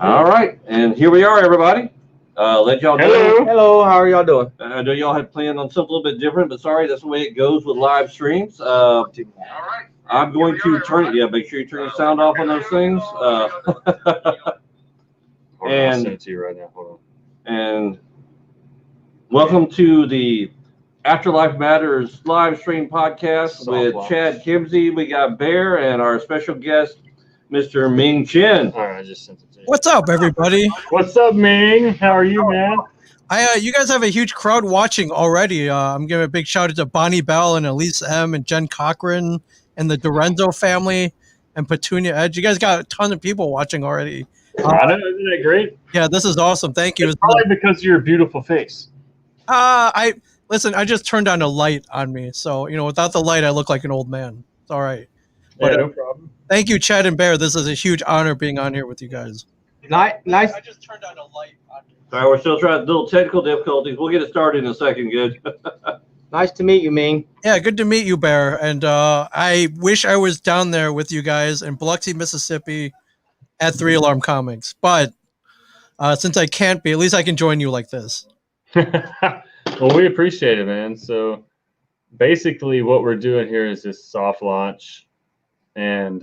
All right, and here we are, everybody. Let y'all Hello. Hello, how are y'all doing? I know y'all had planned on something a little bit different, but sorry, that's the way it goes with live streams. All right, I'm going to turn it. Yeah, make sure you turn the sound off on those things. I'll send it to you right now. Hold on. And welcome to the Afterlife Matters live stream podcast with Chad Kimsey. We got Bear and our special guest, Mr. Ming Chen. All right, I just sent it to you. What's up, everybody? What's up, Ming? How are you, man? You guys have a huge crowd watching already. I'm giving a big shout out to Bonnie Bell and Elise M and Jen Cochran and the Dorenzo family and Petunia Edge. You guys got a ton of people watching already. I know, isn't that great? Yeah, this is awesome. Thank you. It's probably because of your beautiful face. I just turned on a light on me, so without the light, I look like an old man. It's all right. But, no problem. Thank you, Chad and Bear. This is a huge honor being on here with you guys. Nice. I just turned on a light on me. All right, we're still trying little technical difficulties. We'll get it started in a second. Good. Nice to meet you, Ming. Yeah, good to meet you, Bear. And I wish I was down there with you guys in Biloxi, Mississippi at 3 Alarm Comics. But since I can't be, at least I can join you like this. Well, we appreciate it, man. So basically what we're doing here is this soft launch. And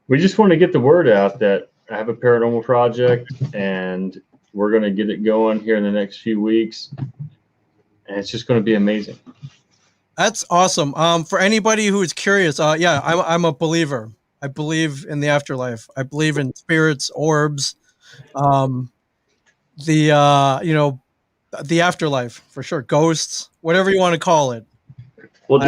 we just want to get the word out that I have a paranormal project and we're going to get it going here in the next few weeks. And it's just going to be amazing. That's awesome. For anybody who is curious, I'm a believer. I believe in the afterlife. I believe in spirits, orbs, the afterlife for sure, ghosts, whatever you want to call it. Well,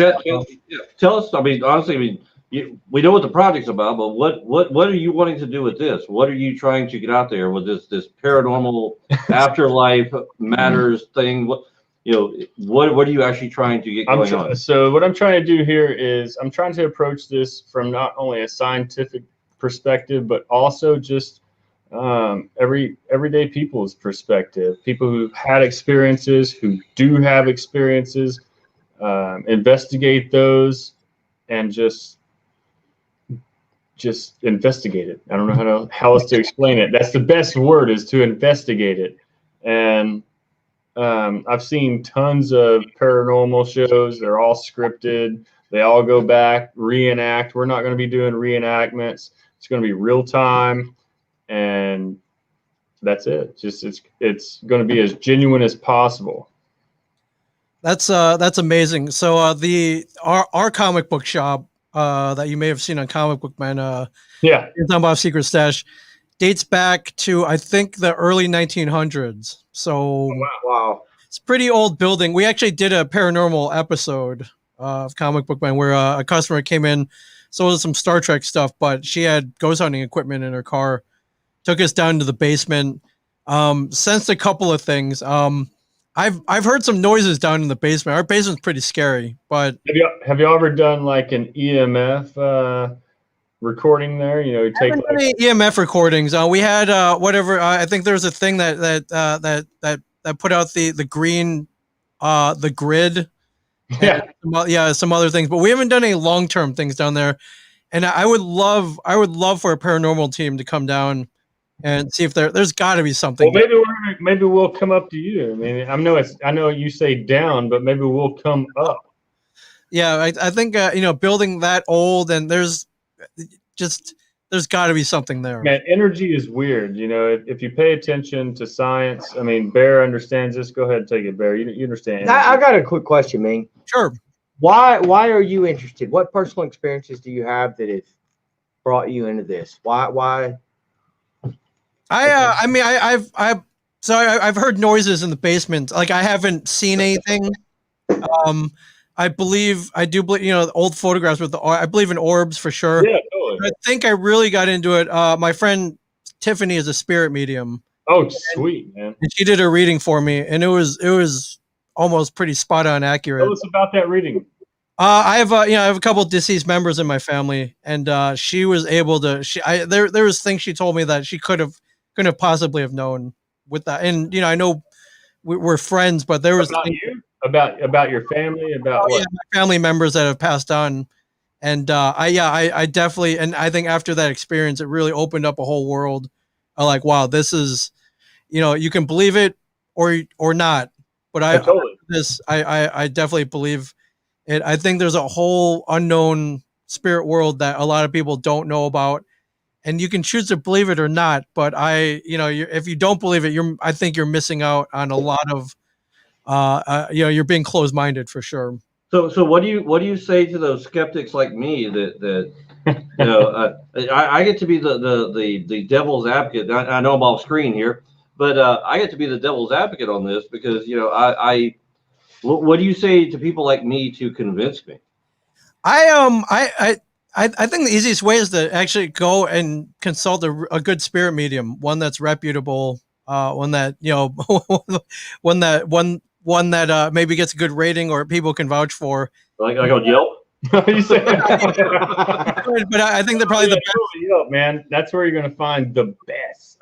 tell us. I mean, honestly, we know what the project's about, but what are you wanting to do with this? What are you trying to get out there with this paranormal Afterlife Matters thing? What are you actually trying to get going on? So what I'm trying to do here is I'm trying to approach this from not only a scientific perspective, but also just everyday people's perspective. People who've had experiences, who do have experiences, investigate those, and just investigate it. I don't know how else to explain it. That's the best word, is to investigate it. And I've seen tons of paranormal shows. They're all scripted. They all go back, reenact. We're not going to be doing reenactments. It's going to be real time, and that's it. Just it's going to be as genuine as possible. That's amazing. So our comic book shop that you may have seen on Comic Book Man, Bob Secret Stash, dates back to I think the early 1900s. So wow, it's a pretty old building. We actually did a paranormal episode of Comic Book Man where a customer came in, sold some Star Trek stuff, but she had ghost hunting equipment in her car. Took us down to the basement, sensed a couple of things. I've heard some noises down in the basement. Our basement's pretty scary, but have you ever done like an EMF recording there? You take like EMF recordings. We had whatever. I think there was a thing that put out the green, the grid. Some other things, but we haven't done any long-term things down there. And I would love for a paranormal team to come down and see if there's got to be something. Well, maybe we'll come up to you. I mean, I know you say down, but maybe we'll come up. Yeah, I think building that old, and there's got to be something there. Man, energy is weird. If you pay attention to science, I mean, Bear understands this. Go ahead and take it, Bear. You understand. I got a quick question, Ming. Sure. Why are you interested? What personal experiences do you have that have brought you into this? Why? I've heard noises in the basement. Like, I haven't seen anything. I do believe, old photographs I believe in orbs for sure. Yeah, totally. I think I really got into it. My friend Tiffany is a spirit medium. Oh, sweet, man. And she did a reading for me, and it was almost pretty spot on accurate. Tell us about that reading. I have I have a couple of deceased members in my family, and she was able to. There was things she told me that she couldn't have possibly have known with that. And I know we're friends, but there was about you, about your family, about what? Yeah, my family members that have passed on, and I definitely, and I think after that experience, it really opened up a whole world. Like, wow, this is, you can believe it or not, but I definitely believe it. I think there's a whole unknown spirit world that a lot of people don't know about, and you can choose to believe it or not. But if you don't believe it, I think you're missing out on a lot of, you're being closed-minded for sure. So what do you say to those skeptics like me that I get to be the devil's advocate. I know I'm off screen here, but I get to be the devil's advocate on this because what do you say to people like me to convince me? I think the easiest way is to actually go and consult a good spirit medium, one that's reputable, one that one that maybe gets a good rating or people can vouch for. Like on Yelp. You say? But I think they're probably the best. Yelp, man. That's where you're going to find the best.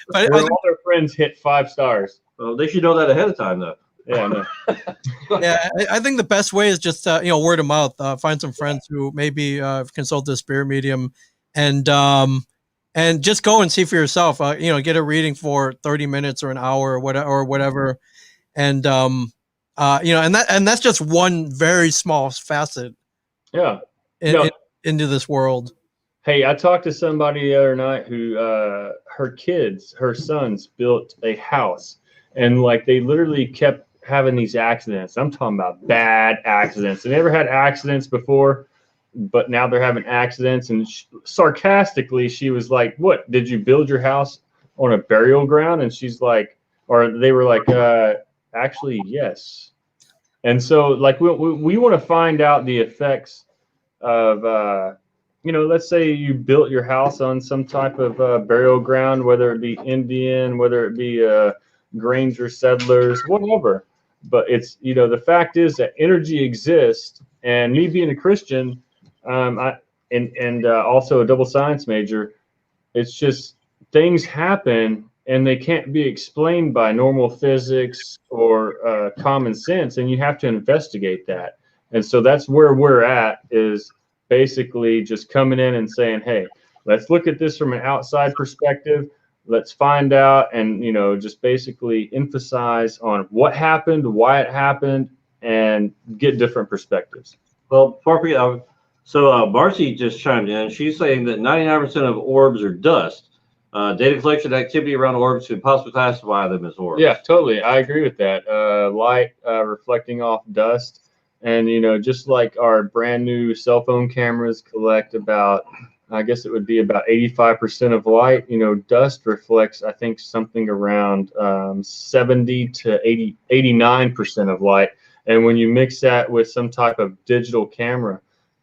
But where all their friends hit 5 stars. Well, they should know that ahead of time, though. Yeah, no. Yeah, I think the best way is just word of mouth. Find some friends who maybe consult a spirit medium, and just go and see for yourself. Get a reading for 30 minutes or an hour or whatever, and and that's just one very small facet. Yeah. Into this world. Hey, I talked to somebody the other night who her sons built a house, and like they literally kept having these accidents. I'm talking about bad accidents. They never had accidents before, but now they're having accidents. And sarcastically, she was like, "What? Did you build your house on a burial ground?" And she's like, or they were like, "Actually, yes." And so, like, we want to find out the effects of, let's say you built your house on some type of burial ground, whether it be Indian, whether it be Granger settlers, whatever. But it's, the fact is that energy exists, and me being a Christian, and also a double science major, it's just things happen and they can't be explained by normal physics or common sense, and you have to investigate that. And so that's where we're at, is basically just coming in and saying, hey, let's look at this from an outside perspective. Let's find out and, just basically emphasize on what happened, why it happened, and get different perspectives. Well, so Marcy just chimed in. She's saying that 99% of orbs are dust. Data collection activity around orbs could possibly classify them as orbs. Yeah, totally. I agree with that. Light reflecting off dust. And, just like our brand new cell phone cameras collect about, I guess it would be about 85% of light, dust reflects, I think, something around 70 to 89% of light. And when you mix that with some type of digital camera,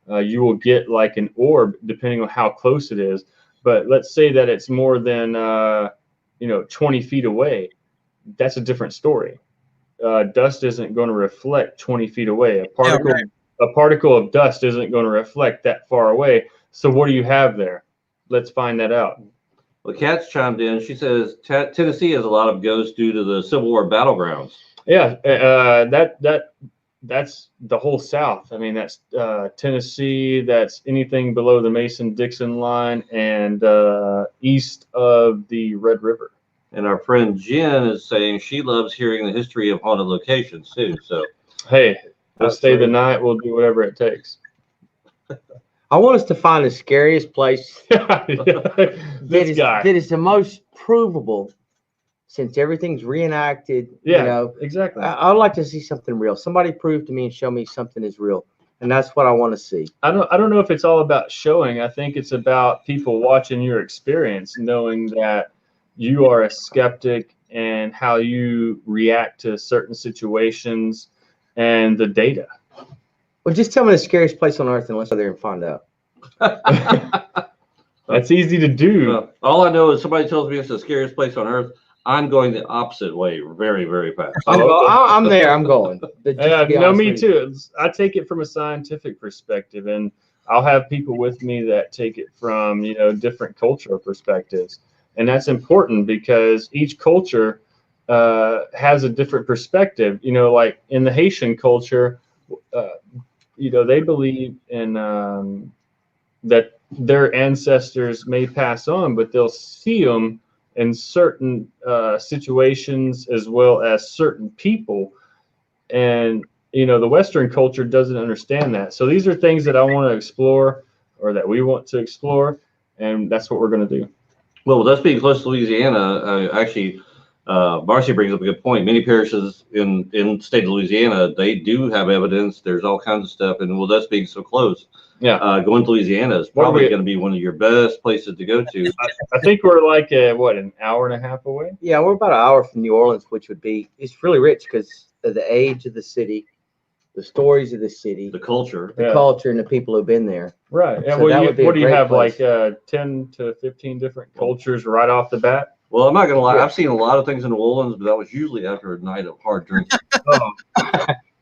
you will get like an orb, depending on how close it is. But let's say that it's more than, 20 feet away. That's a different story. Dust isn't going to reflect 20 feet away. A particle of dust isn't going to reflect that far away. So what do you have there? Let's find that out. Well, Kat's chimed in. She says Tennessee has a lot of ghosts due to the Civil War battlegrounds. Yeah, that's the whole South. I mean, that's Tennessee. That's anything below the Mason-Dixon line and east of the Red River. And our friend Jen is saying she loves hearing the history of haunted locations too. So, hey, we'll stay the night. We'll do whatever it takes. I want us to find the scariest place that is the most provable, since everything's reenacted. Yeah, exactly. I'd like to see something real. Somebody prove to me and show me something is real, and that's what I want to see. I don't know if it's all about showing. I think it's about people watching your experience, knowing that you are a skeptic and how you react to certain situations and the data. Well, just tell me the scariest place on earth and let's go there and find out. That's easy to do. All I know is somebody tells me it's the scariest place on earth. I'm going the opposite way very, very fast. I'm there. I'm going. Yeah, no, me too. I take it from a scientific perspective, and I'll have people with me that take it from, different cultural perspectives. And that's important because each culture has a different perspective. Like in the Haitian culture, they believe in that their ancestors may pass on, but they'll see them in certain situations as well as certain people. And, the Western culture doesn't understand that. So these are things that I want to explore, or that we want to explore, and that's what we're going to do. Well, with us being close to Louisiana, actually, Marcy brings up a good point. Many parishes in the state of Louisiana, they do have evidence. There's all kinds of stuff. And with us being so close, going to Louisiana is probably going to be one of your best places to go to. I think we're like, an hour and a half away? Yeah, we're about an hour from New Orleans, which it's really rich because of the age of the city, the stories of the city, The culture. the culture, and the people who've been there. Right. So what do you have, place. like 10 to 15 different cultures right off the bat? Well, I'm not going to lie. I've seen a lot of things in New Orleans, but that was usually after a night of hard drinking.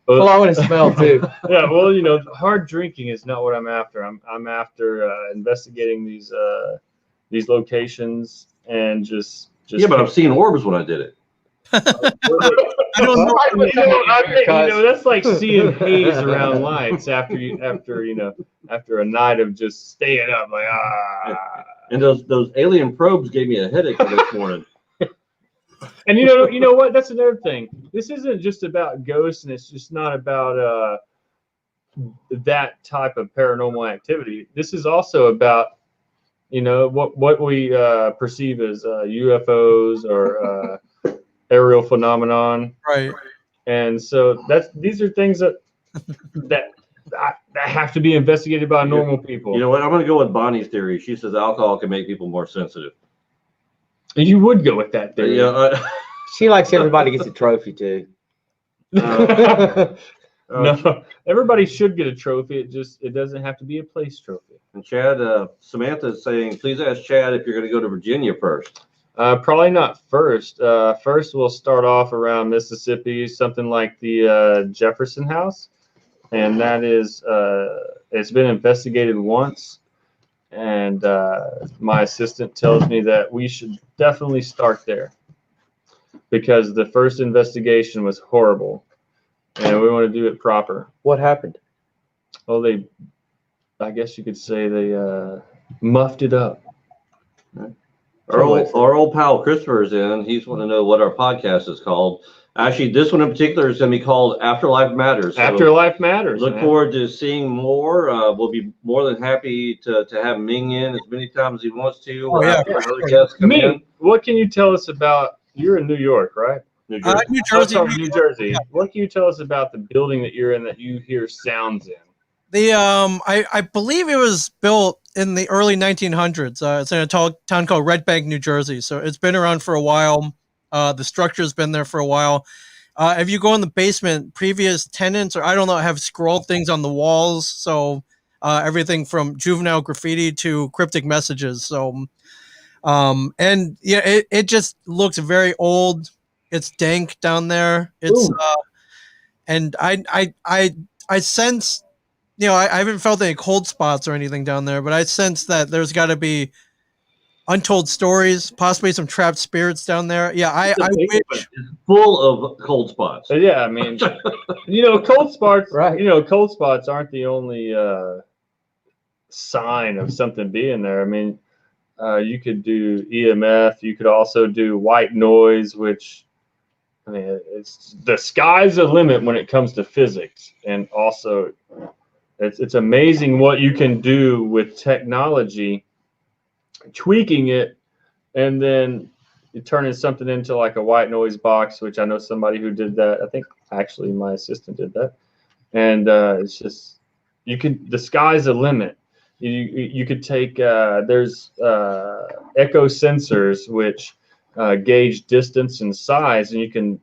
Well, I want to smell too. Yeah, well, hard drinking is not what I'm after. I'm after investigating these locations and just. Yeah, but I've seen orbs when I did it. I don't know. That's like seeing haze around lights after a night of just staying up, like And those alien probes gave me a headache this morning. And you know what? That's another thing. This isn't just about ghosts, and it's just not about that type of paranormal activity. This is also about what we perceive as UFOs or aerial phenomenon. Right. And so these are things that have to be investigated by normal people. You know what? I'm going to go with Bonnie's theory. She says alcohol can make people more sensitive. You would go with that theory. Yeah. She likes everybody gets a trophy too. No, everybody should get a trophy. It doesn't have to be a place trophy. And Chad, Samantha is saying, please ask Chad if you're going to go to Virginia first. Probably not first. First, we'll start off around Mississippi, something like the Jefferson House, and that is it's been investigated once. And my assistant tells me that we should definitely start there because the first investigation was horrible, and we want to do it proper. What happened? Well, I guess you could say they muffed it up. Our old pal Christopher is in. He's want to know what our podcast is called. Actually, this one in particular is going to be called Afterlife Matters. So Afterlife Matters. Look forward to seeing more. We'll be more than happy to have Ming in as many times as he wants to. Oh, yeah. Other guests come in. Ming, what can you tell us about? You're in New York, right? New Jersey. New Jersey. Oh, New Jersey. What can you tell us about the building that you're in that you hear sounds in? I believe it was built in the early 1900s. It's in a town called Red Bank, New Jersey. So it's been around for a while. The structure's been there for a while. If you go in the basement, previous tenants, or I don't know, have scrolled things on the walls. So everything from juvenile graffiti to cryptic messages. So, and yeah, it just looks very old. It's dank down there. It's and I sense. I haven't felt any cold spots or anything down there, but I sense that there's got to be untold stories, possibly some trapped spirits down there. Yeah, I wish. It's full of cold spots. Yeah, I mean, cold spots. Right. Cold spots aren't the only sign of something being there. I mean, you could do EMF. You could also do white noise, which, I mean, it's the sky's the limit when it comes to physics, and also. It's amazing what you can do with technology, tweaking it, and then turning something into like a white noise box, which I know somebody who did that. I think actually my assistant did that. And it's just, the sky's the limit. You could take, there's echo sensors, which gauge distance and size, and you can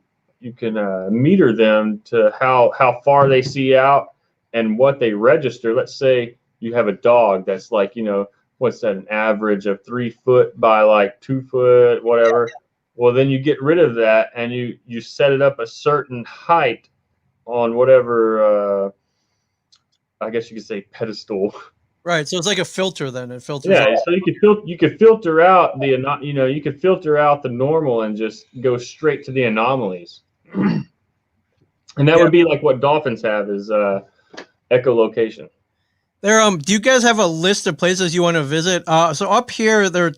meter them to how far they see out, and what they register. Let's say you have a dog that's like, what's that, an average of 3 foot by like 2 foot, whatever. Well, then you get rid of that and you set it up a certain height on whatever, I guess you could say pedestal. Right. So it's like a filter then. It filters Yeah, out. so you could filter out you could filter out the normal and just go straight to the anomalies. And that would be like what dolphins have is echolocation. Do you guys have a list of places you want to visit? So up here there are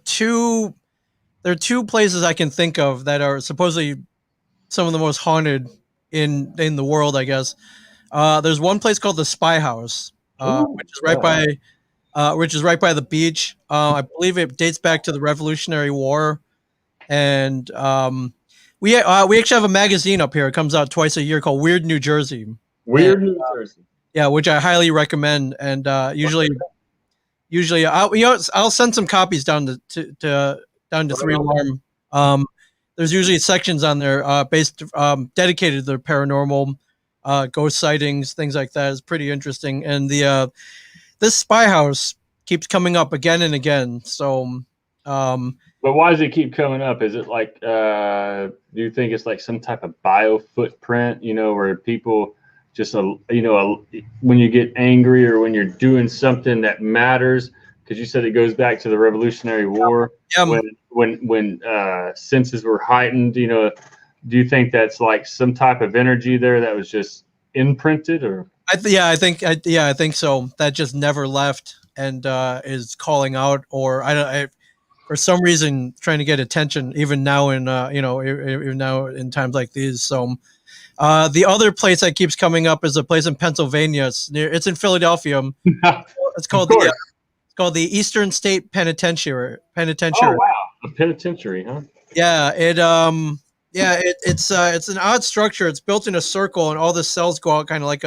two places I can think of that are supposedly some of the most haunted in the world, I guess. There's one place called the Spy House, which is right by the beach. I believe it dates back to the Revolutionary War, and we actually have a magazine up here. It comes out twice a year called Weird New Jersey. Weird New Jersey. Yeah, which I highly recommend. And usually I'll send some copies down to 3 Alarm. There's usually sections on there dedicated to the paranormal, ghost sightings, things like that. It's pretty interesting. And this Spy House keeps coming up again and again. So, but why does it keep coming up? Is it like, do you think it's like some type of bio footprint, where people just, when you get angry or when you're doing something that matters, because you said it goes back to the Revolutionary War, when senses were heightened, do you think that's like some type of energy there that was just imprinted, or? I think so. That just never left and is calling out, or for some reason trying to get attention, even now in even now in times like these. So the other place that keeps coming up is a place in Pennsylvania. It's in Philadelphia. It's called the Eastern State Penitentiary. Oh wow, a penitentiary, huh? Yeah, it's an odd structure. It's built in a circle, and all the cells go out kind of like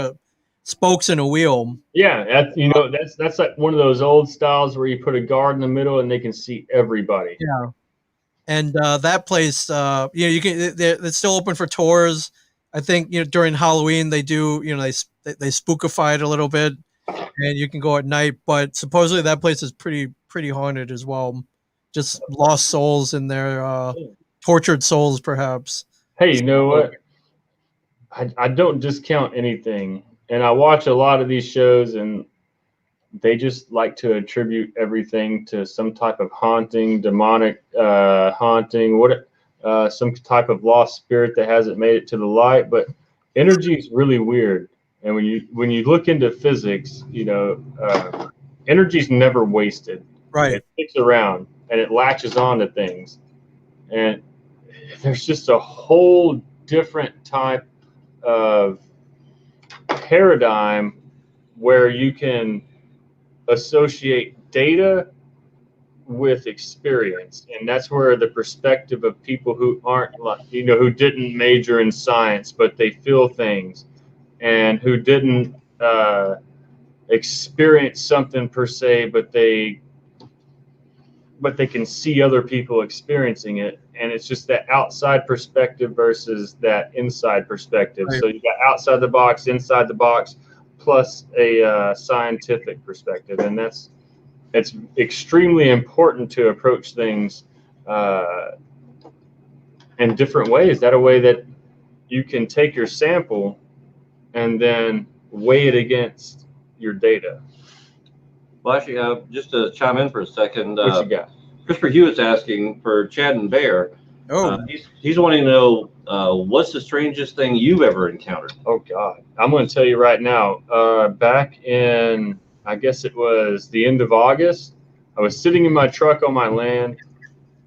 spokes in a wheel. Yeah, that's like one of those old styles where you put a guard in the middle and they can see everybody. Yeah, and that place, you can. It's still open for tours. I think during Halloween they do. They spookify it a little bit, and you can go at night. But supposedly that place is pretty haunted as well. Just lost souls in there, tortured souls perhaps. Hey, you know what? I don't discount anything. And I watch a lot of these shows, and they just like to attribute everything to some type of haunting, demonic haunting, some type of lost spirit that hasn't made it to the light. But energy is really weird. And when you look into physics, energy is never wasted. Right. It sticks around and it latches on to things. And there's just a whole different type of paradigm where you can associate data with experience, and that's where the perspective of people who aren't who didn't major in science but they feel things, and who didn't experience something per se, but they can see other people experiencing it. And it's just that outside perspective versus that inside perspective. Right. So you got outside the box, inside the box, plus a scientific perspective. And it's extremely important to approach things in different ways. That a way that you can take your sample and then weigh it against your data. Well, actually, just to chime in for a second, what you got? Christopher Hewitt's asking for Chad and Bear. He's wanting to know what's the strangest thing you've ever encountered? Oh, God. I'm going to tell you right now. Back in, I guess it was the end of August, I was sitting in my truck on my land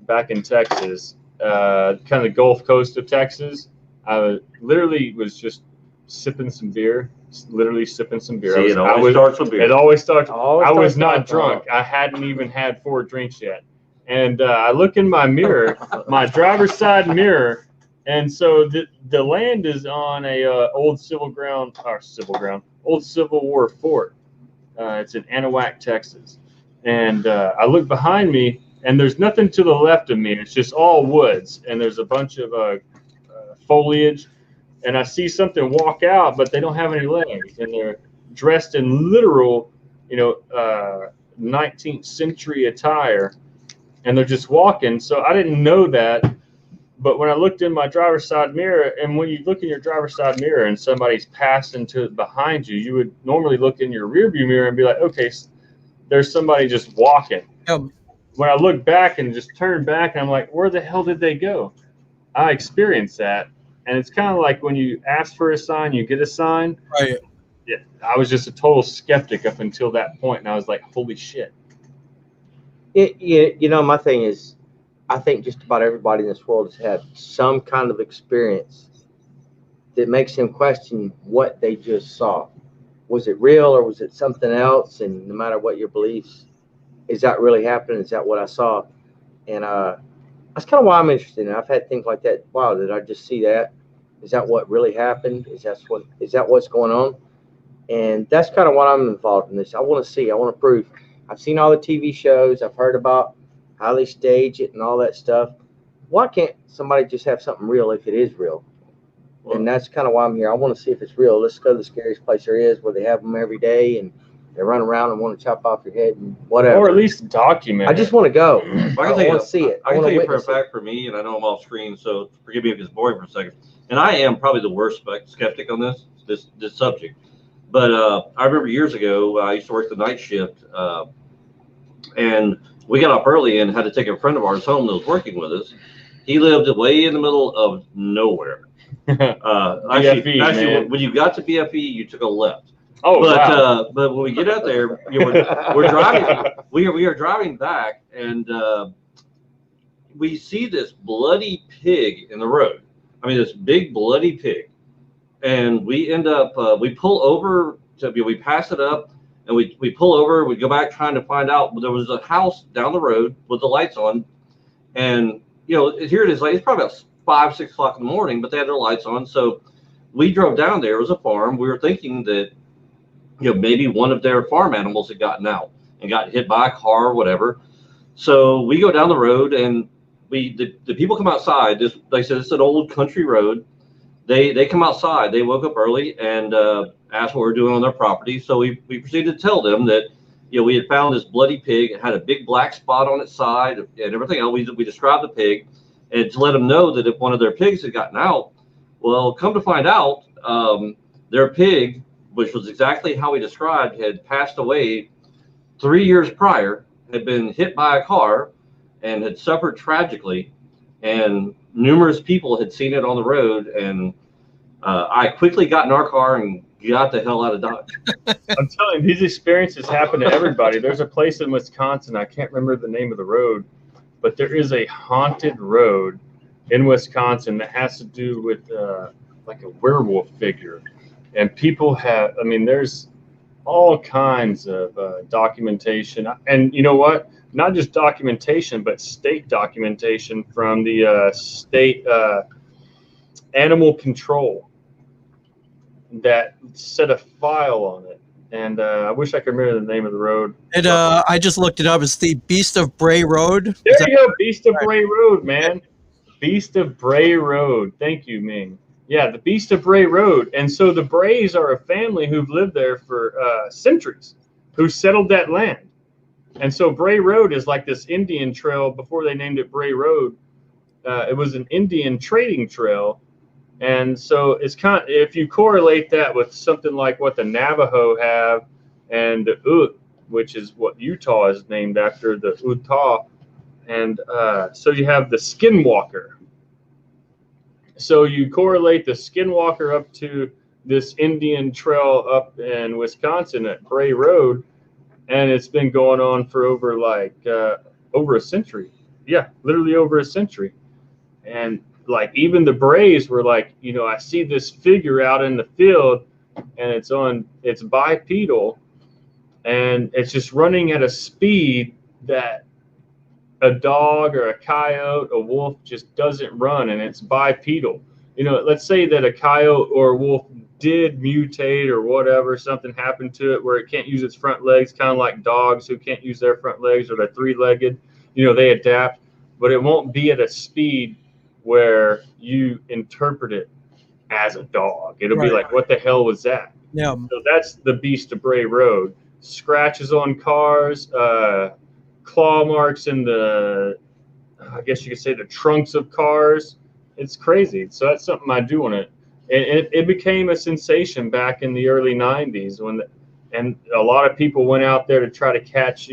back in Texas, kind of the Gulf Coast of Texas. I literally was just sipping some beer. Literally sipping some beer. See, it always starts with beer. It always starts. I was not drunk. I hadn't even had 4 drinks yet. And I look in my mirror, my driver's side mirror, and so the land is on a old Civil War fort. It's in Anahuac, Texas. And I look behind me, and there's nothing to the left of me. It's just all woods, and there's a bunch of foliage. And I see something walk out, but they don't have any legs, and they're dressed in literal, 19th century attire, and they're just walking. So I didn't know that. But when I looked in my driver's side mirror, and when you look in your driver's side mirror and somebody's passing to behind you, you would normally look in your rearview mirror and be like, okay, there's somebody just walking. When I look back and just turn back, and I'm like, where the hell did they go? I experienced that. And it's kind of like when you ask for a sign, you get a sign. Right. Yeah, I was just a total skeptic up until that point, and I was like, holy shit. You know, my thing is, I think just about everybody in this world has had some kind of experience that makes them question what they just saw. Was it real or was it something else? And no matter what your beliefs, is that really happening? Is that what I saw? And that's kind of why I'm interested in it. I've had things like that. Wow, did I just see that? Is that what really happened? Is that what's going on? And that's kind of why I'm involved in this. I want to see. I want to prove. I've seen all the TV shows. I've heard about how they stage it and all that stuff. Why can't somebody just have something real if it is real? And that's kind of why I'm here. I want to see if it's real. Let's go to the scariest place there is, where they have them every day and they run around and want to chop off your head and whatever. Or at least document. I just want to go. Well, I want to see it. I can wanna tell you for a witness it. fact for me, and I know I'm off screen, so forgive me if it's boring for a second. And I am probably the worst skeptic on this subject. But I remember years ago, I used to work the night shift, and we got up early and had to take a friend of ours home that was working with us. He lived way in the middle of nowhere. Actually, when you got to BFE, you took a left. Oh, wow. But when we get out there, we're driving. We are driving back, and we see this bloody pig in the road. I mean, this big bloody pig, and we end up we pull over. We pass it up, and we pull over. We go back trying to find out. There was a house down the road with the lights on, and here it is. Like, it's probably about 5, 6 o'clock in the morning, but they had their lights on. So we drove down there. It was a farm. We were thinking that maybe one of their farm animals had gotten out and got hit by a car or whatever. So we go down the road, and the people come outside. They said it's an old country road. They come outside. They woke up early and asked what we're doing on their property. So we proceeded to tell them that we had found this bloody pig. It had a big black spot on its side and everything else. We described the pig, and to let them know that if one of their pigs had gotten out, well, come to find out, their pig, which was exactly how we described, had passed away 3 years prior, had been hit by a car, and had suffered tragically, and numerous people had seen it on the road. And I quickly got in our car and got the hell out of Dodge. I'm telling you, these experiences happen to everybody. There's a place in Wisconsin, I can't remember the name of the road, but there is a haunted road in Wisconsin that has to do with like a werewolf figure. And people have, there's all kinds of documentation. And you know what? Not just documentation, but state documentation from the state animal control that set a file on it. And I wish I could remember the name of the road. I just looked it up. It's the Beast of Bray Road. There you go, Beast of Bray Road, man. Beast of Bray Road. Thank you, Ming. Yeah, the Beast of Bray Road. And so the Brays are a family who've lived there for centuries, who settled that land. And so Bray Road is like this Indian trail. Before they named it Bray Road, it was an Indian trading trail. And so it's if you correlate that with something like what the Navajo have and the Ute, which is what Utah is named after, the Utah. And so you have the Skinwalker. So you correlate the Skinwalker up to this Indian trail up in Wisconsin at Bray Road, and it's been going on for over a century. Yeah, literally over a century. And like even the Brays were like, I see this figure out in the field, and it's bipedal, and it's just running at a speed that a dog or a coyote, a wolf just doesn't run, and it's bipedal. Let's say that a coyote or a wolf did mutate or whatever, something happened to it where it can't use its front legs, kind of like dogs who can't use their front legs, or they're three-legged, they adapt, but it won't be at a speed where you interpret it as a dog. It'll be like, what the hell was that? Yeah. So that's the Beast of Bray Road. scratches on cars, claw marks in the, I guess you could say, the trunks of cars. It's crazy. So that's something I do want to. It became a sensation back in the early 90s and a lot of people went out there to try to catch,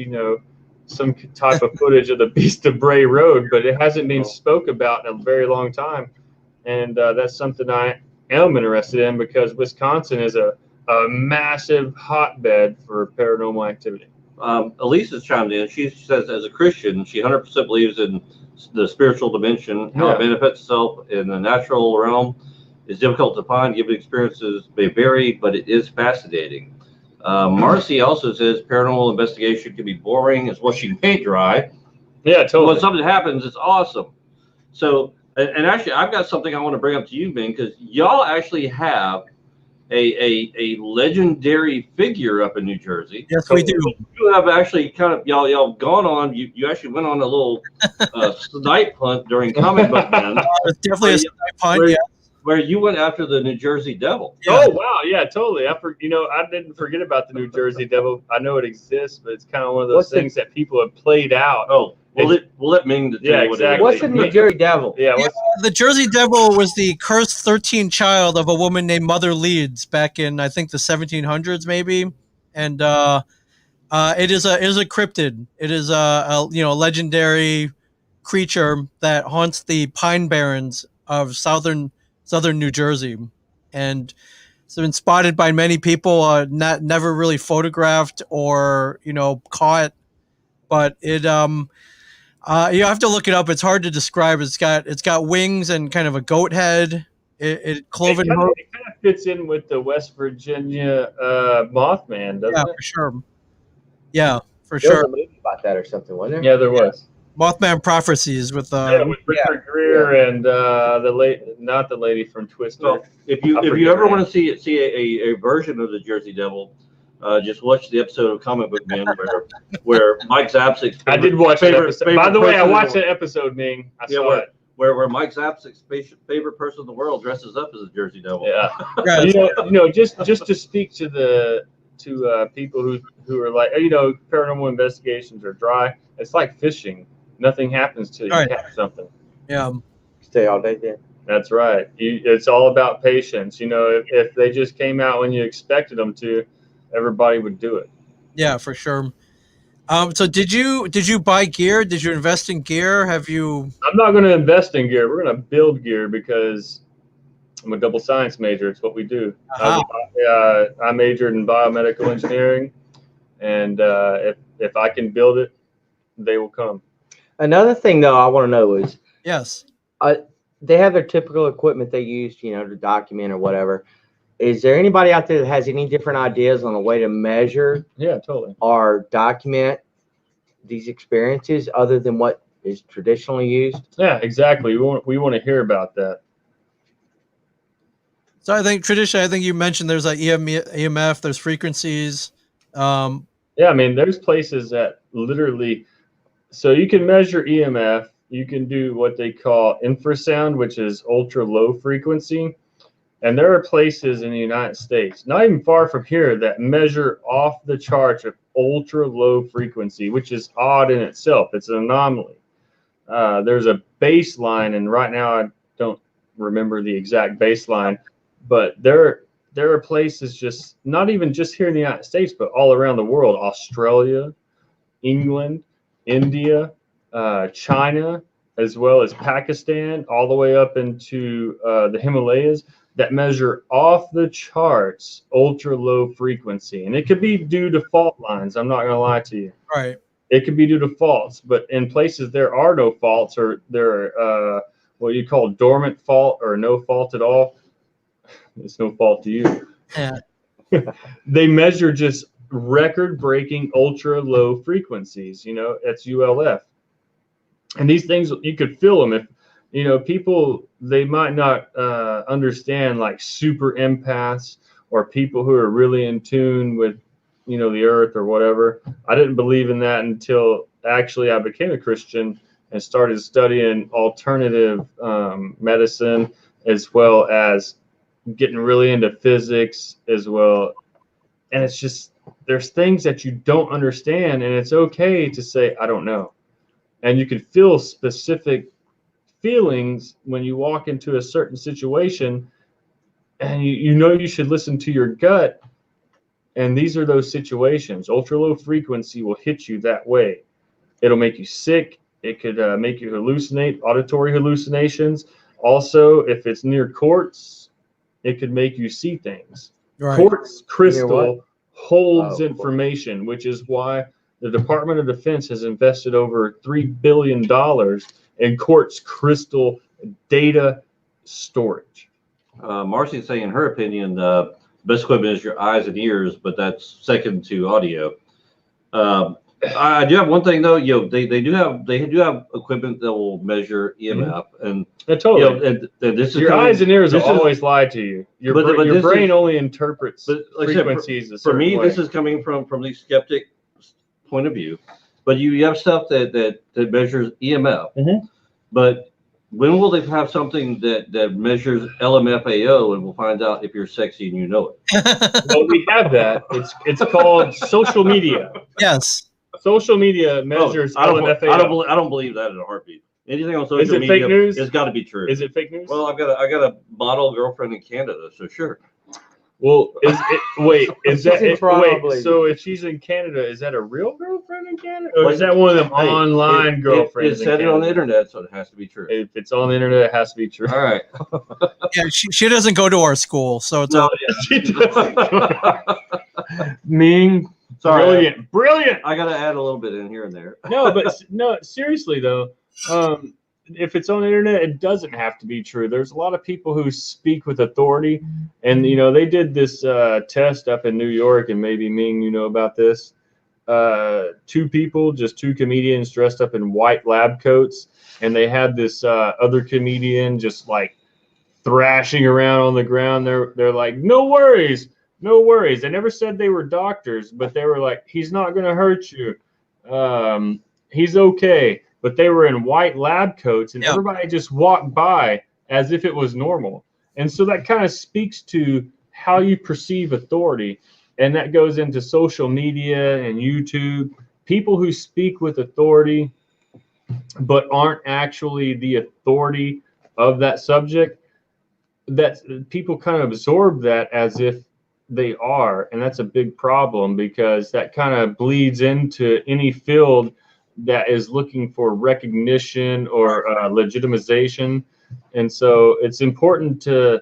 some type of footage of the Beast of Bray Road, but it hasn't been spoke about in a very long time. And that's something I am interested in because Wisconsin is a massive hotbed for paranormal activity. Elise has chimed in. She says, as a Christian, she 100% believes in the spiritual dimension, how it benefits itself in the natural realm. Is difficult to find, given experiences may vary, but it is fascinating. Marcy also says paranormal investigation can be boring, as washing paint dry. Yeah, totally. When something happens, it's awesome. So, and actually, I've got something I want to bring up to you, Ben, because y'all actually have a legendary figure up in New Jersey. Yes, we do. You have actually kind of y'all gone on. You actually went on a little snipe hunt during Comic Book Man. It's definitely a snipe hunt. Yeah. Where you went after the New Jersey Devil. Yeah. Oh wow, yeah, totally. I didn't forget about the New Jersey Devil. I know it exists, but it's kind of one of those things that people have played out. Oh, we'll let Ming tell you what exactly. it is. What's the New Jersey Devil? Yeah, the Jersey Devil was the cursed 13th child of a woman named Mother Leeds back in, I think, the 1700s maybe, and it is a cryptid. It is a legendary creature that haunts the pine barrens of southern New Jersey, and it's been spotted by many people. Never really photographed or caught, but it you have to look it up. It's hard to describe. It's got wings and kind of a goat head. Cloven hoof. It kind of fits in with the West Virginia Mothman, doesn't it? For sure. Yeah, for There was sure. a movie about that or something, wasn't there? Yeah, there was. Mothman Prophecies with with Richard Gere and not the lady from Twister. Well, if you ever want to see a version of the Jersey Devil, just watch the episode of Comic Book Man where Mike Zapsik's I did watch that episode. By the way, I watched that episode, Ming. I saw it. Where Mike Zapsik's favorite person in the world dresses up as a Jersey Devil. Yeah. Just to speak to people who are like, paranormal investigations are dry. It's like fishing. Nothing happens till you catch something. Yeah. Stay all day then. That's right. It's all about patience. If they just came out when you expected them to, everybody would do it. Yeah, for sure. So did you buy gear? Did you invest in gear? Have you? I'm not going to invest in gear. We're going to build gear because I'm a double science major. It's what we do. I majored in biomedical engineering, and if I can build it, they will come. Another thing, though, I want to know is, yes, they have their typical equipment they use, to document or whatever. Is there anybody out there that has any different ideas on a way to measure, totally, or document these experiences other than what is traditionally used? Yeah, exactly. We want to hear about that. So I think traditionally, you mentioned there's like EMF, there's frequencies. Yeah, I mean, there's places that literally. So you can measure EMF. You can do what they call infrasound, which is ultra low frequency. And there are places in the United States, not even far from here, that measure off the charts of ultra low frequency, which is odd in itself. It's an anomaly. There's a baseline, and right now I don't remember the exact baseline, but there are places just not even just here in the United States, but all around the world, Australia, England, India, China, as well as Pakistan, all the way up into the Himalayas, that measure off the charts ultra low frequency. And it could be due to fault lines. I'm not going to lie to you. Right. It could be due to faults, but in places there are no faults, or there are what you call dormant fault or no fault at all. It's no fault to you. Yeah. They measure just record-breaking ultra low frequencies. That's ULF. And these things, you could feel them if, people, they might not understand, like super empaths or people who are really in tune with, the earth or whatever. I didn't believe in that until actually I became a Christian and started studying alternative medicine, as well as getting really into physics as well. And it's just, there's things that you don't understand, and it's okay to say, I don't know. And you can feel specific feelings when you walk into a certain situation, and you know you should listen to your gut. And these are those situations. Ultra low frequency will hit you that way. It'll make you sick. It could make you hallucinate, auditory hallucinations. Also, if it's near quartz, it could make you see things. Right. Quartz crystal holds Oh, information, which is why the Department of Defense has invested over $3 billion in quartz crystal data storage. Marcy's saying, in her opinion, best equipment is your eyes and ears, but that's second to audio. I do have one thing though. They do have equipment that will measure EMF, and Totally. and this is Your eyes and ears will always lie to you. Your brain only interprets frequencies a certain for me, way. this is coming from the skeptic point of view. But you have stuff that measures EMF, but when will they have something that measures LMFAO, and we'll find out if you're sexy and you know it? Well, we have that. It's called social media. Yes. Social media measures LMFAO. I don't believe that in a heartbeat. Anything on social media, fake news? It's got to be true. Is it fake news? Well, I got a model girlfriend in Canada, so sure. Well, is that it? Probably. Wait, so if she's in Canada, is that a real girlfriend in Canada? Or is that one of them online girlfriends? It said it on the internet, so it has to be true. If it's on the internet, it has to be true. All right. Yeah, she doesn't go to our school, so it's No, all. She doesn't. Ming, Sorry, brilliant. I got to add a little bit in here and there. No, seriously though. If it's on the internet, it doesn't have to be true. There's a lot of people who speak with authority, and they did this test up in New York, and maybe Ming, you know about this. Two comedians dressed up in white lab coats, and they had this other comedian just like thrashing around on the ground. They're like, no worries. They never said they were doctors, but they were like, he's not going to hurt you. He's okay. But they were in white lab coats, and everybody just walked by as if it was normal. And so that kind of speaks to how you perceive authority. And that goes into social media and YouTube. People who speak with authority but aren't actually the authority of that subject, that people kind of absorb that as if they are. And that's a big problem, because that kind of bleeds into any field that is looking for recognition or legitimization. And so it's important to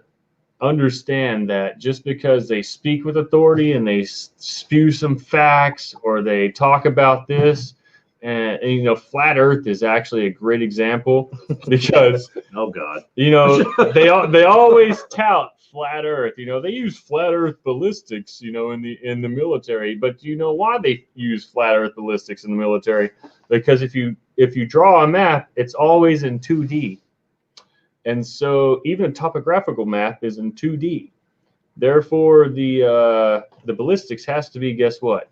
understand that just because they speak with authority and they spew some facts or they talk about this, and flat earth is actually a great example, because oh god, they always tout flat earth. They use flat earth ballistics in the military. But you know why they use flat earth ballistics in the military? Because if you draw a map, it's always in 2D. And so even a topographical map is in 2D. Therefore the ballistics has to be, guess what?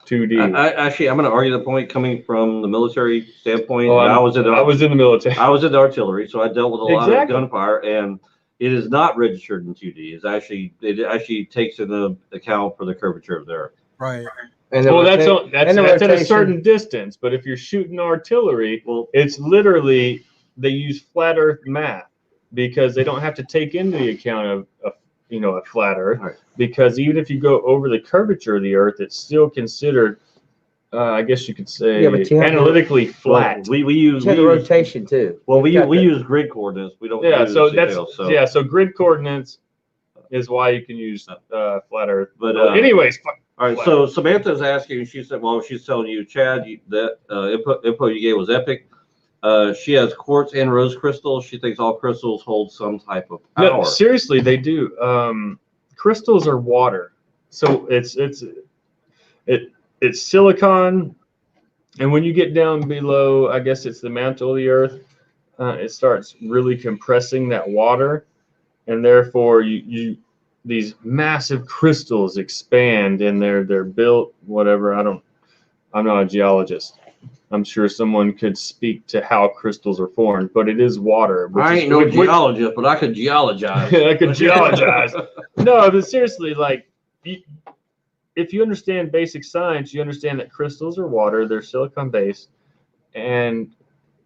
2D. I'm going to argue the point coming from the military standpoint. Well, I was in the military. I was in the artillery, so I dealt with a lot of gunfire, and it is not registered in 2D. It actually takes into account for the curvature of the earth. Right. And that's at a certain distance. But if you're shooting artillery, it's literally, they use flat earth math, because they don't have to take into the account of a flat earth. Right. Because even if you go over the curvature of the earth, it's still considered, I guess you could say, analytically flat. We use the rotation too. Well, we use grid coordinates. We don't. Yeah. Use So details, So grid coordinates is why you can use flat earth. But anyways. All right. So Samantha's asking. She said, "Well, she's telling you, Chad, that info you gave was epic." She has quartz and rose crystals. She thinks all crystals hold some type of power. No, seriously, they do. Crystals are water, so it's silicon, and when you get down below, I guess it's the mantle of the earth, it starts really compressing that water, and therefore these massive crystals expand, and they're built whatever. I'm not a geologist. I'm sure someone could speak to how crystals are formed, but it is water. I ain't no geologist, but I could geologize. I could geologize. No, but seriously, like, if you understand basic science, you understand that crystals are water, they're silicon based, and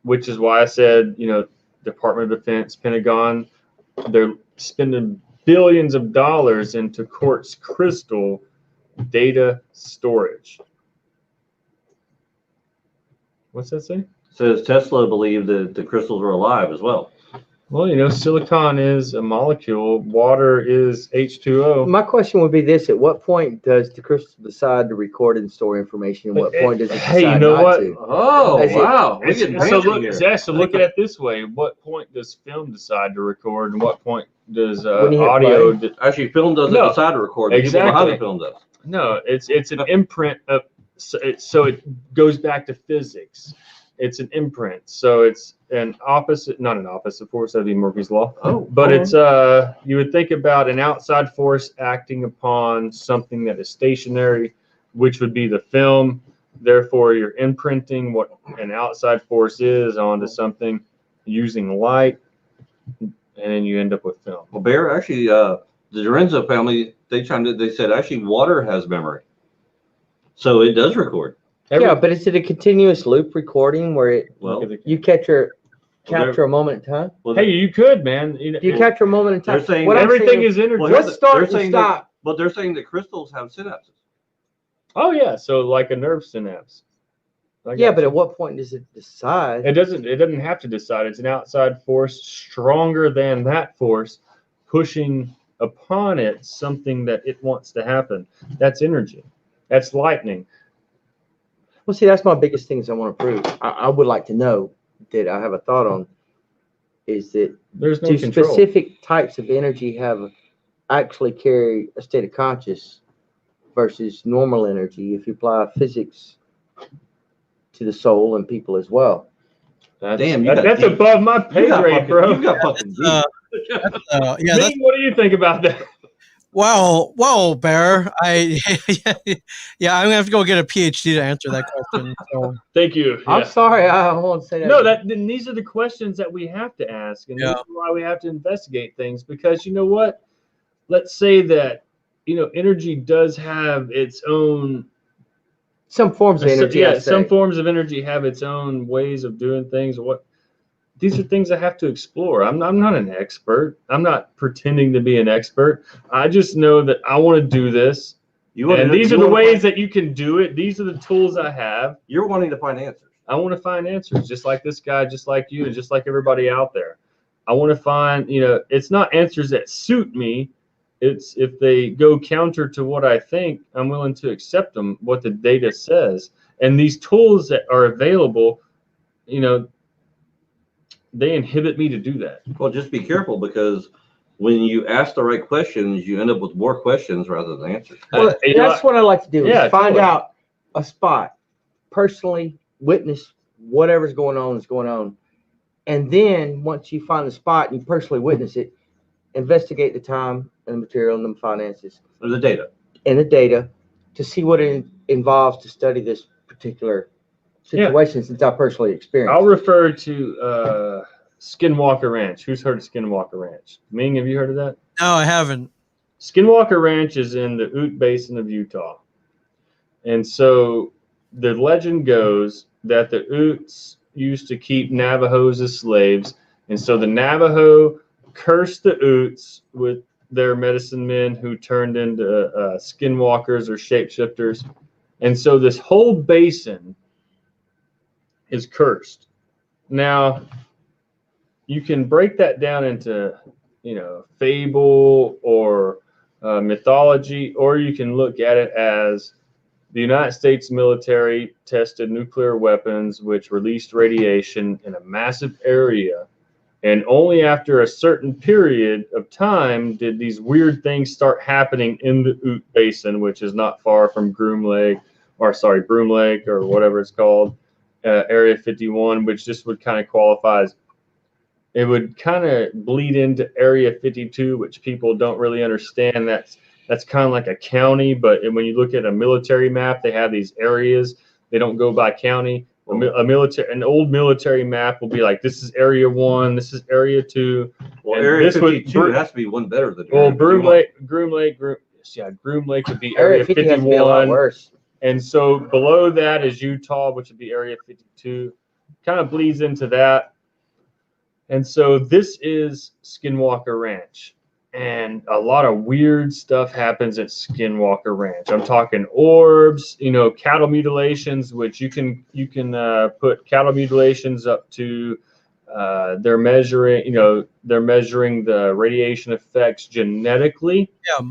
which is why I said, Department of Defense, Pentagon, they're spending billions of dollars into quartz crystal data storage. What's that say? Says Tesla believed that the crystals were alive as well. Well, silicon is a molecule. Water is H2O. My question would be this: at what point does the crystal decide to record and store information, and what point does it decide you know not what? to? Oh, Is it- wow. We're getting So fancy look, here. Zach, so look at it this way: what point does film decide to record, and what point does When you hit audio? Actually, film doesn't No, decide to record. The people behind exactly. the film does. No, it's an imprint of. So it goes back to physics. It's an imprint. So it's an opposite, not an opposite force. That'd be Murphy's law. Oh, But it's you would think about an outside force acting upon something that is stationary, which would be the film. Therefore, you're imprinting what an outside force is onto something using light, and then you end up with film. Well, Bear, actually, the Lorenzo family, they chimed in. They said actually water has memory, so it does record. Yeah, but is it a continuous loop recording where Well, you capture a moment in time? well, Hey, you could, man. Do you capture a moment in time? They're saying What I'm Everything saying is energy. well, Let's start they're and saying stop. but they're saying that crystals have synapses. Oh yeah, so like a nerve synapse. Yeah, but at what point does it decide? It doesn't have to decide. It's an outside force stronger than that force pushing upon it something that it wants to happen. That's energy. That's lightning. Well, see, that's my biggest things I want to prove. I would like to know that I have a thought on is that There's no do control. specific types of energy actually carry a state of conscious versus normal energy if you apply physics to the soul and people as well? Damn, you got that's deep. above my pay grade, bro. You got fucking deep. Yeah, that's Ming, what do you think about that? wow, Bear. I'm gonna have to go get a PhD to answer that question. So Thank you. I'm Yeah. sorry, I won't say that. No, then these are the questions that we have to ask, and this is why we have to investigate things. Because you know what? Let's say that energy does have its own. Some forms of energy. Yeah, I say. some forms of energy have its own ways of doing things. These are things I have to explore. I'm not an expert. I'm not pretending to be an expert. I just know that I want to do this. These are the ways that you can do it. These are the tools I have. You're wanting to find answers. I want to find answers, just like this guy, just like you, and just like everybody out there. I want to find, it's not answers that suit me. It's if they go counter to what I think, I'm willing to accept them, what the data says. And these tools that are available, they inhibit me to do that. Well, just be careful because when you ask the right questions, you end up with more questions rather than answers. Well, that's what I like to do is find totally. out a spot, personally witness whatever's going on is going on. And then once you find the spot and you personally witness it, investigate the time and the material and the finances. Or the data. And the data to see what it involves to study this particular situation since I personally experienced. I'll refer to Skinwalker Ranch. Who's heard of Skinwalker Ranch? Ming, have you heard of that? no, I haven't. Skinwalker Ranch is in the Ute Basin of Utah. And so the legend goes that the Utes used to keep Navajos as slaves. And so the Navajo cursed the Utes with their medicine men who turned into skinwalkers or shapeshifters. And so this whole basin is cursed. Now, you can break that down into, fable or mythology, or you can look at it as the United States military tested nuclear weapons, which released radiation in a massive area. And only after a certain period of time did these weird things start happening in the Ute Basin, which is not far from Broom Lake, or whatever it's called, Area 51, which just would kind of qualify as, it would kind of bleed into Area 52, which people don't really understand. That's kind of like a county, but when you look at a military map, they have these areas. They don't go by county. An old military map will be like, this is Area 1, this is Area 2. Well, Area 52 has to be one better than Well, Area 51. Groom Lake, this. Yeah, Groom Lake would be Area Area 50 has to be a lot 51. worse. And so below that is Utah, which would be Area 52. Kind of bleeds into that. And so this is Skinwalker Ranch. And a lot of weird stuff happens at Skinwalker Ranch. I'm talking orbs, cattle mutilations, which you can put cattle mutilations up to. They're measuring the radiation effects genetically. Yeah.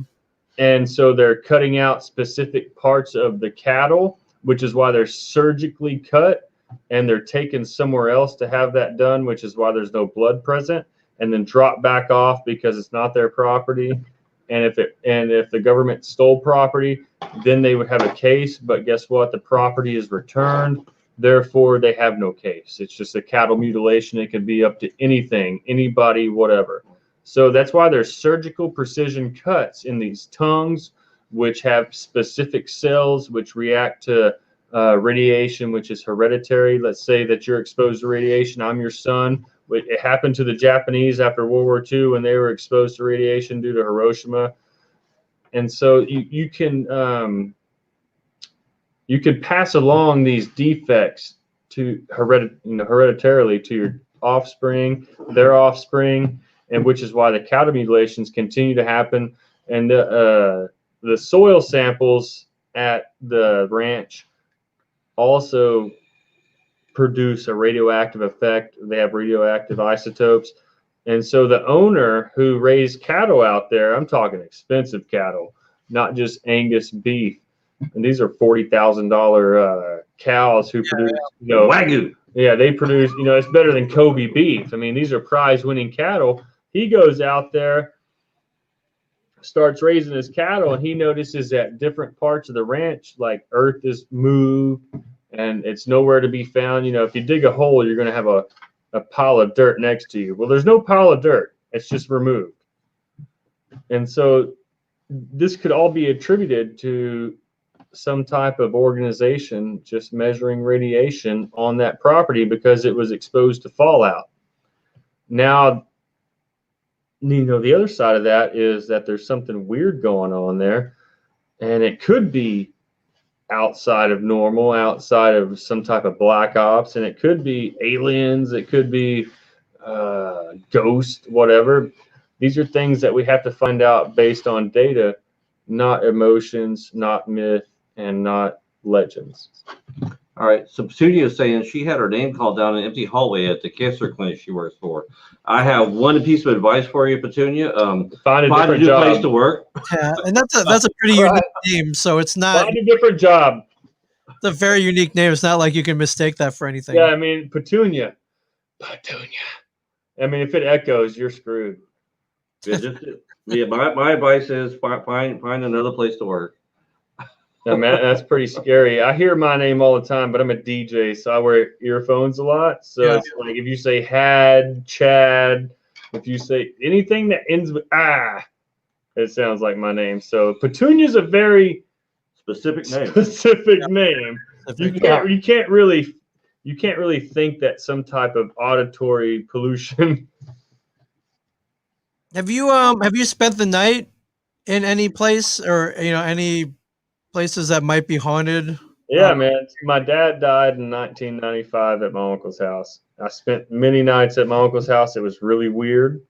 And so they're cutting out specific parts of the cattle, which is why they're surgically cut, and they're taken somewhere else to have that done, which is why there's no blood present, and then drop back off because it's not their property. And if the government stole property, then they would have a case. But guess what? The property is returned. Therefore, they have no case. It's just a cattle mutilation. It could be up to anything, anybody, whatever. So that's why there's surgical precision cuts in these tongues, which have specific cells which react to radiation, which is hereditary. Let's say that you're exposed to radiation. I'm your son. It happened to the Japanese after World War II when they were exposed to radiation due to Hiroshima. And so you can pass along these defects to hereditarily to your offspring, their offspring, and which is why the cattle mutilations continue to happen. And the soil samples at the ranch also produce a radioactive effect. They have radioactive isotopes. And so the owner who raised cattle out there, I'm talking expensive cattle, not just Angus beef. And these are $40,000 cows who produce, Wagyu. Yeah, they produce, it's better than Kobe beef. I mean, these are prize-winning cattle. He goes out there, starts raising his cattle, and he notices that different parts of the ranch, like earth is moved, and it's nowhere to be found. If you dig a hole, you're going to have a pile of dirt next to you. Well, there's no pile of dirt. It's just removed. And so this could all be attributed to some type of organization just measuring radiation on that property because it was exposed to fallout. Now, the other side of that is that there's something weird going on there, and it could be outside of normal, outside of some type of black ops, and it could be aliens, it could be ghosts, whatever. These are things that we have to find out based on data, not emotions, not myth, and not legends. All right. So Petunia is saying she had her name called down an empty hallway at the cancer clinic she works for. I have one piece of advice for you, Petunia. Find a new different place to work. Yeah, and that's a pretty unique name. So it's not. Find a different job. It's a very unique name. It's not like you can mistake that for anything. Yeah, I mean, Petunia. I mean, if it echoes, you're screwed. Yeah, my advice is find another place to work. Yeah, man, that's pretty scary. I hear my name all the time, but I'm a DJ, so I wear earphones a lot. So it's like if you say Had, Chad, if you say anything that ends with it sounds like my name. So Petunia's a very specific name. Name. You can't really think that some type of auditory pollution. Have you spent the night in any place or any places that might be haunted? Yeah, man. My dad died in 1995 at my uncle's house. I spent many nights at my uncle's house. It was really weird,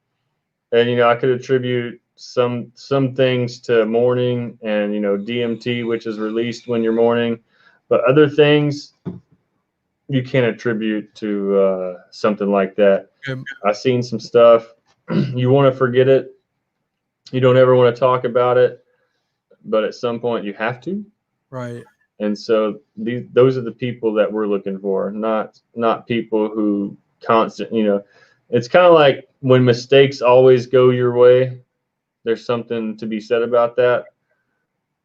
and I could attribute some things to mourning and DMT, which is released when you're mourning, but other things you can't attribute to something like that. I've seen some stuff. You want to forget it. You don't ever want to talk about it, but at some point you have to. Right. And so those are the people that we're looking for, not people who it's kind of like when mistakes always go your way. There's something to be said about that.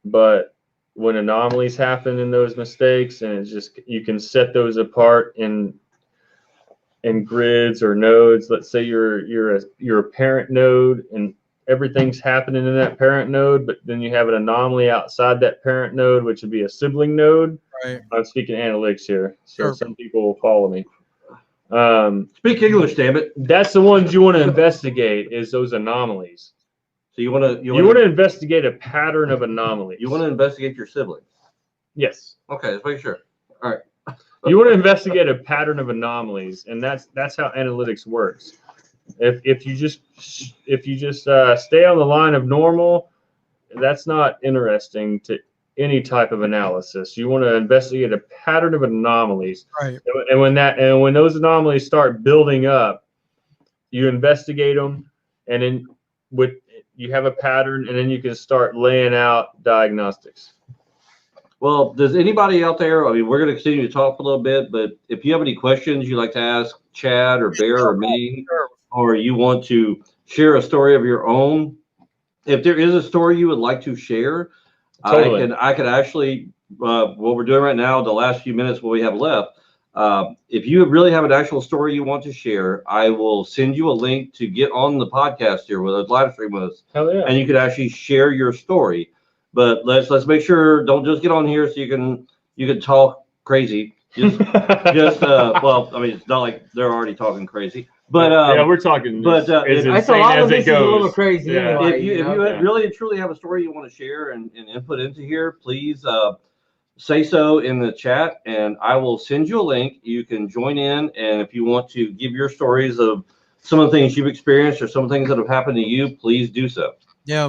But when anomalies happen in those mistakes, and it's just, you can set those apart in grids or nodes. Let's say you're a parent node and everything's happening in that parent node, but then you have an anomaly outside that parent node, which would be a sibling node. Right. I'm speaking analytics here, so Sure. Some people will follow me. Speak English, damn it. That's the ones you want to investigate, is those anomalies. So you want to investigate a pattern of anomalies. You want to investigate your siblings. Yes. Okay, let's make sure. All right. You want to investigate a pattern of anomalies, and that's how analytics works. If you just stay on the line of normal, that's not interesting to any type of analysis. You want to investigate a pattern of anomalies, Right. And when those anomalies start building up, you investigate them, and then you have a pattern, and then you can start laying out diagnostics. Well, does anybody out there, I mean, we're going to continue to talk for a little bit, but if you have any questions you'd like to ask Chad or Bear or me, or you want to share a story of your own, if there is a story you would like to share, Totally. I could actually, what we're doing right now, the last few minutes what we have left, if you really have an actual story you want to share, I will send you a link to get on the podcast here with a live stream with us. Hell yeah. And you could actually share your story. But let's make sure, don't just get on here so you can talk crazy. Just well, I mean, it's not like they're already talking crazy. But yeah, we're talking. But it's a lot of this is a little crazy. Yeah. Anyway, if you really and truly have a story you want to share and input into here, please say so in the chat, and I will send you a link. You can join in, and if you want to give your stories of some of the things you've experienced or some of the things that have happened to you, please do so. Yeah.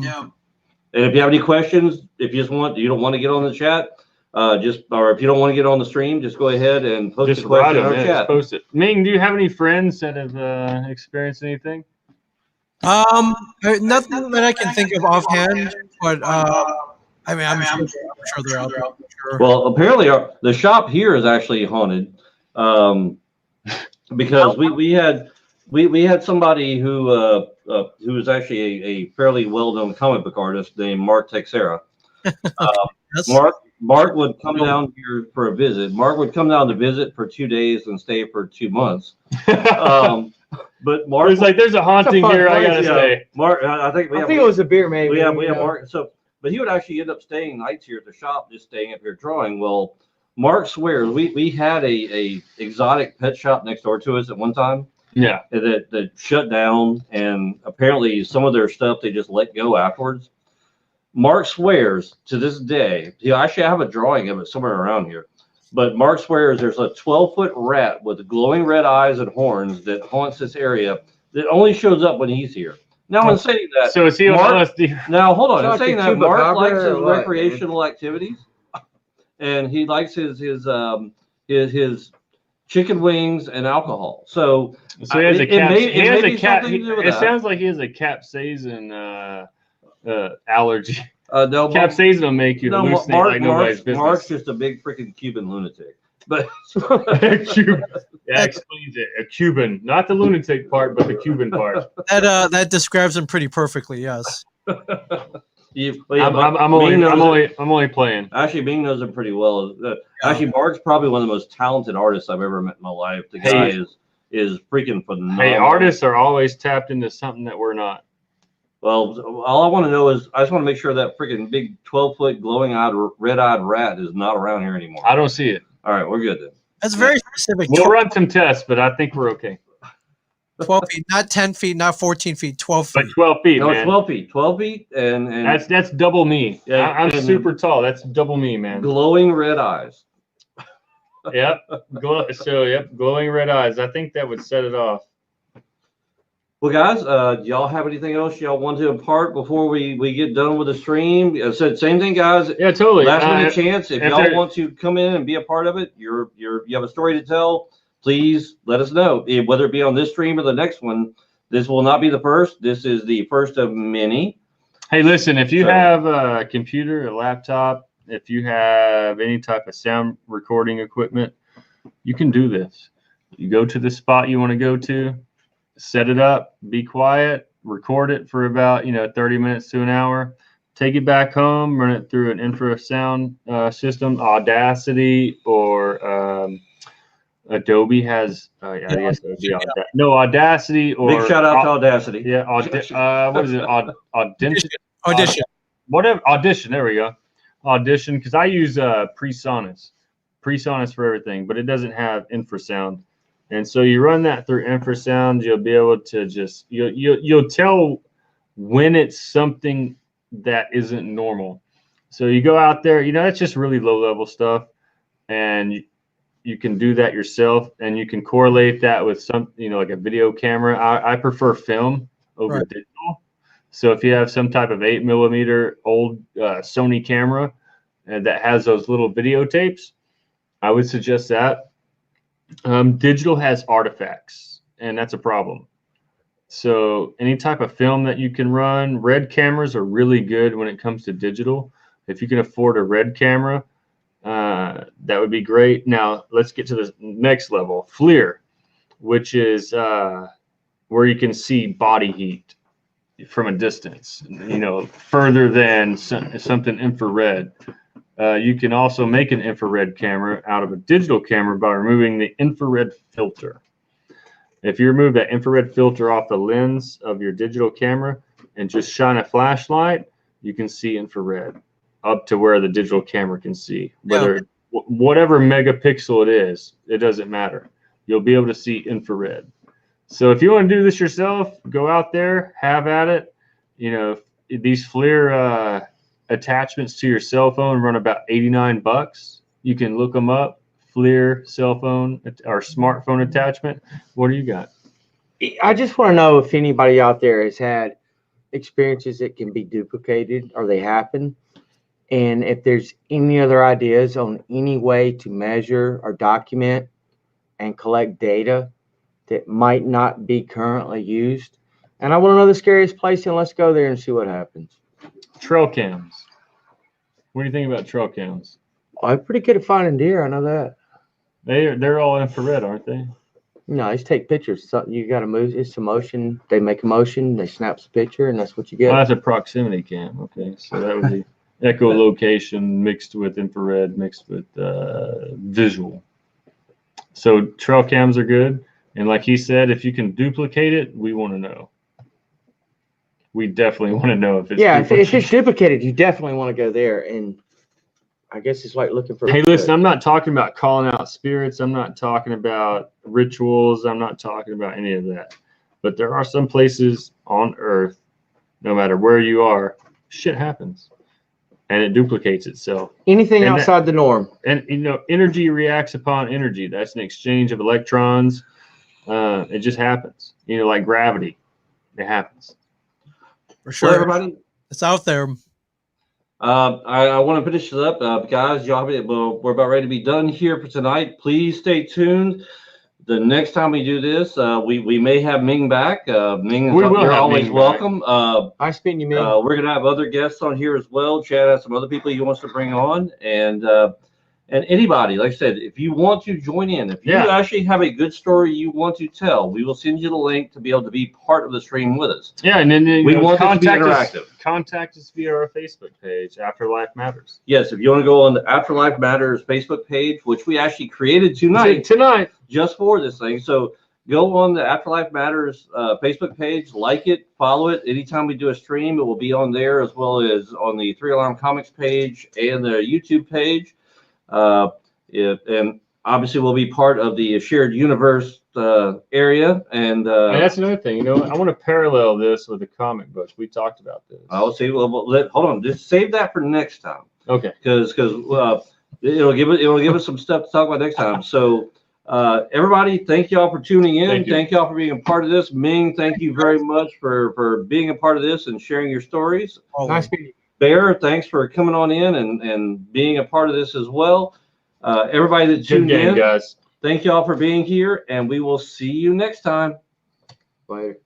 And if you have any questions, if you don't want to get on the chat, or if you don't want to get on the stream, just go ahead and post a question in our chat. Just post it. Ming, do you have any friends that have experienced anything? Nothing that I can think of offhand, but I mean, I'm sure they're out there. Sure. Well, apparently the shop here is actually haunted, because we had somebody who was actually a fairly well-known comic book artist named Mark Texera. Mark would come down here for a visit. Mark would come down to visit for 2 days and stay for 2 months. But Mark was like, "There's a haunting here. I gotta stay." Mark, I think it was a beer, maybe. We have Mark. So, but he would actually end up staying nights here at the shop, just staying up here drawing. Well, Mark swears we had a exotic pet shop next door to us at one time. Yeah, that shut down, and apparently some of their stuff they just let go afterwards. Mark swears to this day, actually I have a drawing of it somewhere around here, but Mark swears there's a 12-foot rat with glowing red eyes and horns that haunts this area that only shows up when he's here. Now, I'm saying that. So is he on LSD? Now, hold on. I'm saying that Mark likes his what, recreational activities, and he likes his chicken wings and alcohol. So he has a cap. He has a cap. It sounds like he has a capsaicin allergy. No, capsaicin will make you hallucinate like nobody's business. Mark's just a big freaking Cuban lunatic. But Cuban. That explains it. A Cuban, not the lunatic part, but the Cuban part. That describes him pretty perfectly. Yes. I'm only playing. Actually, Bing knows him pretty well. Actually, Mark's probably one of the most talented artists I've ever met in my life. The guy is freaking phenomenal. Hey, artists are always tapped into something that we're not. Well, all I want to know is I just want to make sure that freaking big 12-foot glowing-eyed, red-eyed rat is not around here anymore. I don't see it. All right, we're good then. That's very specific. We'll run some tests, but I think we're okay. 12 feet, not 10 feet, not 14 feet, 12 feet. But 12 feet, no, man. 12 feet. 12 feet, and that's double me. Yeah, I'm super tall. That's double me, man. Glowing red eyes. Yep. Glowing red eyes. I think that would set it off. Well, guys, do y'all have anything else y'all want to impart before we get done with the stream? I said same thing, guys. Yeah, totally. Last minute chance. If y'all want to come in and be a part of it, you have a story to tell, please let us know. Whether it be on this stream or the next one, this will not be the first. This is the first of many. Hey, listen, if you have a computer, a laptop, if you have any type of sound recording equipment, you can do this. You go to the spot you want to go to, set it up, be quiet, record it for about 30 minutes to an hour, take it back home, run it through an infrasound system, Audacity or Adobe has Audacity or big shout out to Audacity. Yeah, what is it? Audition. Whatever. Audition. There we go. Audition, because I use PreSonus for everything, but it doesn't have infrasound. And so you run that through infrasound, you'll be able to just you'll tell when it's something that isn't normal. So you go out there, that's just really low level stuff, and you can do that yourself, and you can correlate that with some, like a video camera. I prefer film over digital. So if you have some type of 8mm old Sony camera that has those little videotapes, I would suggest that. Digital has artifacts, and that's a problem. So any type of film that you can run, red cameras are really good when it comes to digital. If you can afford a red camera, that would be great. Now let's get to the next level, FLIR, which is where you can see body heat from a distance, further than something infrared. You can also make an infrared camera out of a digital camera by removing the infrared filter. If you remove that infrared filter off the lens of your digital camera and just shine a flashlight, you can see infrared up to where the digital camera can see. Whatever megapixel it is, it doesn't matter. You'll be able to see infrared. So if you want to do this yourself, go out there, have at it. These FLIR attachments to your cell phone run about $89. You can look them up. FLIR cell phone or smartphone attachment. What do you got? I just want to know if anybody out there has had experiences that can be duplicated or they happen, and if there's any other ideas on any way to measure or document and collect data that might not be currently used. And I want to know the scariest place, and let's go there and see what happens. Trail cams. What do you think about trail cams? I'm pretty good at finding deer. I know that. They're all infrared, aren't they? No, just take pictures. So you got to move. It's a motion. They make a motion. They snap the picture, and that's what you get. Well, that's a proximity cam. Okay, so that would be echolocation mixed with infrared mixed with visual. So trail cams are good, and like he said, if you can duplicate it, we want to know. We definitely want to know if it's if it's duplicated, you definitely want to go there. And I guess it's like looking for. Hey, listen, I'm not talking about calling out spirits. I'm not talking about rituals. I'm not talking about any of that. But there are some places on Earth, no matter where you are, shit happens, and it duplicates itself. Anything outside the norm. And energy reacts upon energy. That's an exchange of electrons. It just happens. Like gravity, it happens. For sure, well, everybody. It's out there. I want to finish it up, guys. We're about ready to be done here for tonight. Please stay tuned. The next time we do this, we may have Ming back. Ming, you're always welcome. Nice meeting you, Ming. We're gonna have other guests on here as well. Chad has some other people he wants to bring on, and anybody, like I said, if you want to join in, if you actually have a good story you want to tell, we will send you the link to be able to be part of the stream with us. Yeah, and then we want it to be interactive. Contact us via our Facebook page, Afterlife Matters. Yes, if you want to go on the Afterlife Matters Facebook page, which we actually created tonight just for this thing. So go on the Afterlife Matters Facebook page, like it, follow it. Anytime we do a stream, it will be on there, as well as on the 3 Alarm Comics page and the YouTube page. And obviously we'll be part of the shared universe area, and that's another thing. I want to parallel this with the comic books. We talked about this. I'll see. Well, hold on, just save that for next time. Okay. Because it'll give us some stuff to talk about next time. So everybody, thank y'all for tuning in. Thank y'all for being a part of this. Ming, thank you very much for being a part of this and sharing your stories. Nice meeting you. Bear, thanks for coming on in and being a part of this as well. Everybody that tuned in, guys. Thank y'all for being here, and we will see you next time. Later.